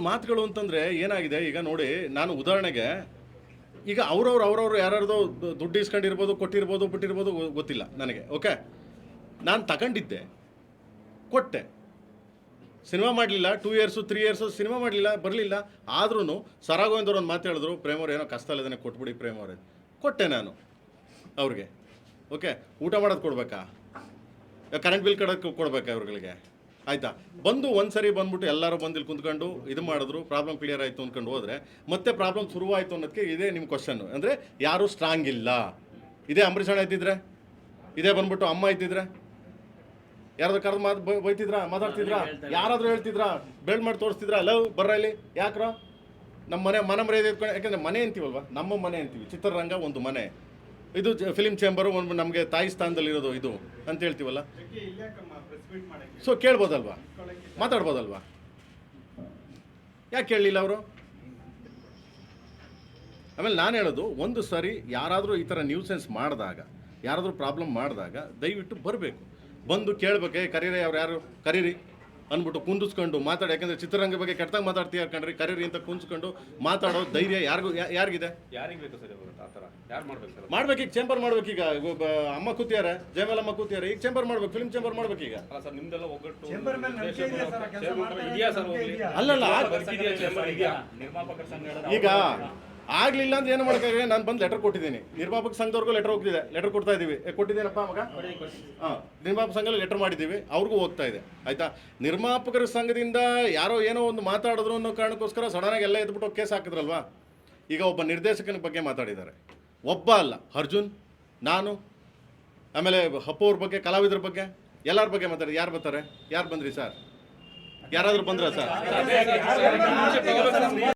ಮಾತುಗಳು ಅಂತಂದರೆ ಏನಾಗಿದೆ ಈಗ ನೋಡಿ, ನಾನು ಉದಾಹರಣೆಗೆ ಈಗ ಅವ್ರವ್ರು ಯಾರ್ಯಾರ್ದೋ ದುಡ್ಡು ಇಸ್ಕೊಂಡಿರ್ಬೋದು, ಕೊಟ್ಟಿರ್ಬೋದು, ಬಿಟ್ಟಿರ್ಬೋದು, ಗೊತ್ತಿಲ್ಲ ನನಗೆ. ಓಕೆ, ನಾನು ತಗೊಂಡಿದ್ದೆ, ಕೊಟ್ಟೆ, ಸಿನಿಮಾ ಮಾಡಲಿಲ್ಲ, 2 ಇಯರ್ಸು 3 ಇಯರ್ಸು ಸಿನಿಮಾ ಮಾಡಲಿಲ್ಲ, ಬರಲಿಲ್ಲ. ಆದ್ರೂ ಸರಾಗೋವಿಂದವ್ರು ಒಂದು ಮಾತು ಹೇಳಿದ್ರು, ಪ್ರೇಮವ್ರು ಏನೋ ಕಷ್ಟ ಇಲ್ಲದೇ ಕೊಟ್ಬಿಡಿ ಪ್ರೇಮವ್ರೆ. ಕೊಟ್ಟೆ ನಾನು ಅವ್ರಿಗೆ. ಓಕೆ, ಊಟ ಮಾಡೋದು ಕೊಡಬೇಕಾ, ಕರೆಂಟ್ ಬಿಲ್ ಕಡೋಕ್ಕೆ ಕೊಡಬೇಕಾ ಅವ್ರುಗಳಿಗೆ? ಆಯಿತಾ, ಬಂದು ಒಂದು ಸರಿ ಬಂದ್ಬಿಟ್ಟು ಎಲ್ಲರೂ ಬಂದು ಇಲ್ಲಿ ಕುಂತ್ಕೊಂಡು ಇದು ಮಾಡಿದ್ರು, ಪ್ರಾಬ್ಲಮ್ ಕ್ಲಿಯರ್ ಆಯಿತು ಅಂದ್ಕೊಂಡು ಹೋದರೆ ಮತ್ತೆ ಪ್ರಾಬ್ಲಮ್ ಶುರುವಾಯಿತು ಅನ್ನೋದಕ್ಕೆ ಇದೇ ನಿಮ್ಮ ಕ್ವಶನ್ನು. ಅಂದರೆ ಯಾರೂ ಸ್ಟ್ರಾಂಗ್ ಇಲ್ಲ. ಇದೇ ಅಂಬರೀಷ್ ಅಣ್ಣ ಇದ್ದಿದ್ರೆ, ಇದೇ ಬಂದ್ಬಿಟ್ಟು ಅಮ್ಮ ಇದ್ದಿದ್ರೆ, ಯಾರಾದ್ರೂ ಕರೆದು ಬೈತಿದ್ರಾ, ಮಾತಾಡ್ತಿದ್ರಾ, ಯಾರಾದರೂ ಹೇಳ್ತಿದ್ರಾ, ಬೆಳ್ ಮಾಡಿ ತೋರಿಸ್ತಿದ್ರಾ, ಲವ್ ಬರ್ರ ಇಲ್ಲಿ ಯಾಕ್ರೋ ನಮ್ಮ ಮನೆ ಮರ್ಯಾದೆ ಇಟ್ಕೊಂಡು? ಯಾಕೆಂದರೆ ಮನೆ ಅಂತೀವಲ್ವ, ನಮ್ಮ ಮನೆ ಅಂತೀವಿ. ಚಿತ್ರರಂಗ ಒಂದು ಮನೆ, ಇದು ಫಿಲಿಮ್ ಚೇಂಬರು ಒಂದು ನಮಗೆ ತಾಯಿ ಸ್ಥಾನದಲ್ಲಿರೋದು ಇದು ಅಂತ ಹೇಳ್ತೀವಲ್ಲ. ಸೊ ಕೇಳ್ಬೋದಲ್ವಾ, ಮಾತಾಡ್ಬೋದಲ್ವಾ? ಯಾಕೆ ಕೇಳಲಿಲ್ಲ ಅವರು? ಆಮೇಲೆ ನಾನು ಹೇಳೋದು, ಒಂದು ಸಾರಿ ಯಾರಾದರೂ ಈ ಥರ ನ್ಯೂಸೆನ್ಸ್ ಮಾಡಿದಾಗ, ಯಾರಾದರೂ ಪ್ರಾಬ್ಲಮ್ ಮಾಡಿದಾಗ ದಯವಿಟ್ಟು ಬರಬೇಕು, ಬಂದು ಕೇಳಬೇಕೆ, ಕರೀರಿ, ಅವ್ರು ಯಾರು ಕರೀರಿ ಅಂದ್ಬಿಟ್ಟು ಕುಂದಿಸ್ಕೊಂಡು ಮಾತಾಡಿ. ಯಾಕಂದರೆ ಚಿತ್ರರಂಗ ಬಗ್ಗೆ ಕೆಟ್ಟದಾಗ ಮಾತಾಡ್ತೀಯ ಕಣ್ರಿ, ಕರೀರಿ ಅಂತ ಕುಂದಿಸ್ಕೊಂಡು ಮಾತಾಡೋ ಧೈರ್ಯ ಯಾರಿಗಿದೆ? ಯಾರಿಗೆ ಬೇಕು ಸರ್ ಆ ಥರ? ಯಾರು ಮಾಡ್ಬೇಕು ಸರ್? ಮಾಡ್ಬೇಕು, ಈಗ ಚೇಂಬರ್ ಮಾಡ್ಬೇಕೀಗ. ಅಮ್ಮ ಕೂತಿಯಾರೆ, ಜಯಮಾಲ ಅಮ್ಮ ಕೂತಿಯಾರೆ, ಈಗ ಚೇಂಬರ್ ಮಾಡ್ಬೇಕು, ಫಿಲ್ಮ್ ಚೇಂಬರ್ ಮಾಡ್ಬೇಕೀಗ. ಅಲ್ಲ ಸರ್, ನಿಮ್ದೆಲ್ಲ ಒಗ್ಗಟ್ಟು ಇದೆಯಾ ಸರ್? ಅಲ್ಲಲ್ಲ, ನಿರ್ಮಾಪಕರ ಸಂಘ ಈಗ ಆಗ್ಲಿಲ್ಲ ಅಂತ ಏನು ಮಾಡೋಕ್ಕಾಗ? ನಾನು ಬಂದು ಲೆಟರ್ ಕೊಟ್ಟಿದ್ದೀನಿ, ನಿರ್ಮಾಪಕ ಸಂಘದವ್ರಿಗೂ ಲೆಟರ್ ಕೊಡ್ತಾ ಇದ್ದೀವಿ. ಕೊಟ್ಟಿದ್ದೀನಪ್ಪ ಮಗ? ಹಾಂ, ನಿರ್ಮಾಪಕ ಸಂಘದಲ್ಲಿ ಲೆಟರ್ ಮಾಡಿದ್ದೀವಿ, ಅವ್ರಿಗೂ ಹೋಗ್ತಾ ಇದೆ. ಆಯಿತಾ, ನಿರ್ಮಾಪಕರ ಸಂಘದಿಂದ ಯಾರೋ ಏನೋ ಒಂದು ಮಾತಾಡಿದ್ರು ಅನ್ನೋ ಕಾರಣಕ್ಕೋಸ್ಕರ ಸಡನ್ನಾಗಿ ಎಲ್ಲ ಎದ್ಬಿಟ್ಟು ಕೇಸ್ ಹಾಕಿದ್ರಲ್ವಾ. ಈಗ ಒಬ್ಬ ನಿರ್ದೇಶಕನ ಬಗ್ಗೆ ಮಾತಾಡಿದ್ದಾರೆ, ಒಬ್ಬ ಅಲ್ಲ, ಅರ್ಜುನ್, ನಾನು, ಆಮೇಲೆ ಅಪ್ಪು ಅವ್ರ ಬಗ್ಗೆ, ಕಲಾವಿದರ ಬಗ್ಗೆ, ಎಲ್ಲರ ಬಗ್ಗೆ ಮಾತಾಡಿ. ಯಾರು ಬರ್ತಾರೆ? ಯಾರು ಬಂದ್ರಿ ಸರ್? ಯಾರಾದರೂ ಬಂದ್ರಾ ಸರ್?